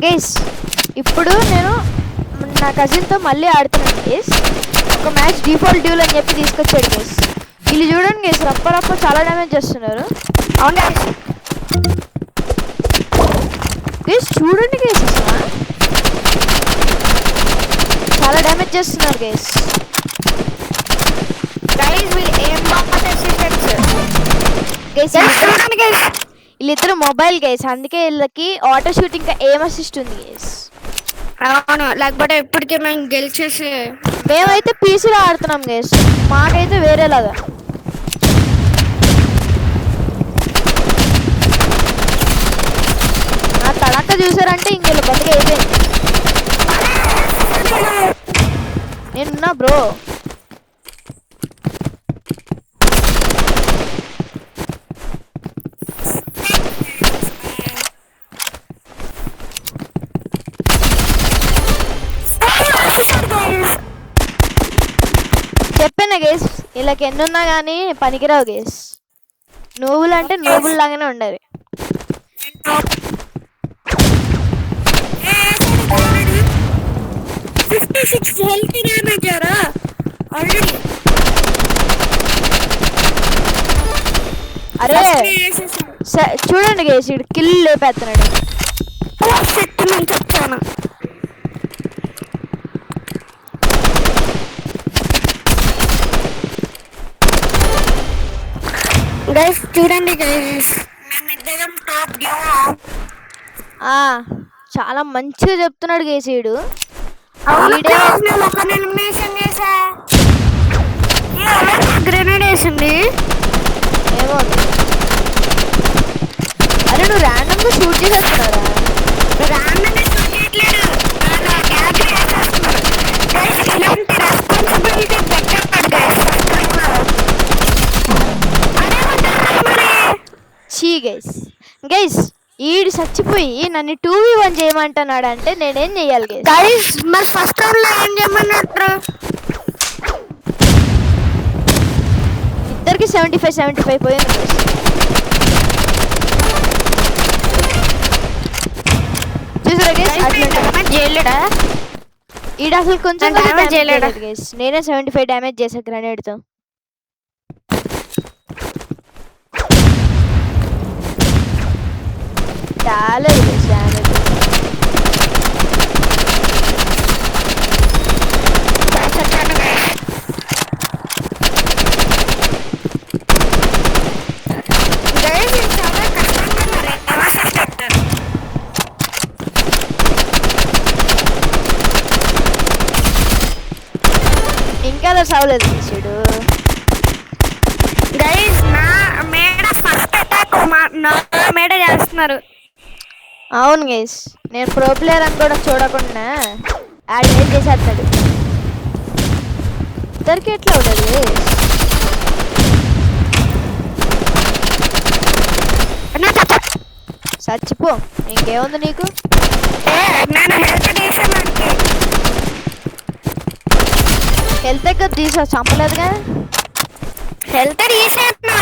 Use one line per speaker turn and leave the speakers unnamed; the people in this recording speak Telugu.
గైస్ ఇప్పుడు నేను నా కజిన్తో మళ్ళీ ఆడుతున్నాను గైస్. ఒక మ్యాచ్ డిఫాల్ట్ డ్యూల్ అని చెప్పి తీసుకొచ్చాడు గైస్. వీళ్ళు చూడండి గైస్, రప్ప చాలా డ్యామేజ్ చేస్తున్నారు.
అవును గైస్,
గైస్ చూడండి గైస్, అసలు చాలా డ్యామేజ్ చేస్తున్నారు గైస్.
గైస్ వీళ్ళు ఏం బాగా అసిస్టెంట్స్
గైస్
చూడండి గైస్.
వీళ్ళిద్దరు మొబైల్ గైస్, అందుకే వీళ్ళకి ఆటో షూటింగ్ ఏం అసిస్ట్ ఉంది గైస్.
అవును, లేకపోతే ఇప్పటికే మేము గెలిచేసి.
మేమైతే పీసీలో ఆడుతున్నాం గైస్, మాకైతే వేరేలాగా. నా తడక చూసారంటే ఇంకెళ్ళి బతికి అయిపోయింది. నేనున్నా బ్రో. చెప్పాను గేస్, వీళ్ళకి ఎన్నున్నా కానీ పనికిరావు గేస్. నోబుల్ అంటే నోబుల్ లాగానే ఉండాలి. అరే చూడండి గేస్, ఇడు కిల్ లేపేస్తున్నాడు.
చెప్తాను గైస్, చూడండి గైస్, మేమిద్దరం టాప్ డ్యూయో.
చాలా మంచిగా చెప్తున్నాడు గేస్ వీడు.
ఒక ఎలిమినేషన్ చేసా. గ్రెనేడ్ వేసింది.
ఏమో అరే నువ్వు ర్యాండమ్గా షూట్ చేసేస్తున్నారా?
ర్యాండమ్గా షూట్ చేయట్లేదు, రెస్పాన్సిబిలిటీ పెట్టాడు గైస్.
చీ గైస్, గైస్ ఈడు చచ్చిపోయి నన్ను 2v1 చేయమంటున్నాడు అంటే నేనేం చెయ్యాలి గైస్?
గైస్ మరి ఫస్ట్ రౌండ్ లో ఏం చేయమన్నట్టు?
ఇద్దరికి 75 పోయింది గైస్. చూసారా గైస్,
డ్యామేజ్ చేయలేడా
ఈడు అసలు కొంచెం
డ్యామేజ్ చేయలేడా
గైస్? నేనే 75 డ్యామేజ్ చేసా గ్రెనేడ్తో. చాలా డ్యామేజ్. ఇంకా సావలేదు చూడు
గైస్. నా మేడ ఫస్ట్ అటాక్ నా మేడ చేస్తున్నారు.
అవును గైస్, నేను ప్రో ప్లేయర్ అని కూడా చూడకుండా యాడ్ ఏం చేసేస్తాడు. ఇద్దరికి ఎట్లా ఉండదు? చచ్చిపో, ఇంకేముంది నీకు? హెల్త్ ఎక్కడ తీసా, చంపలేదుగా.
హెల్త్ తీసేస్తున్నా.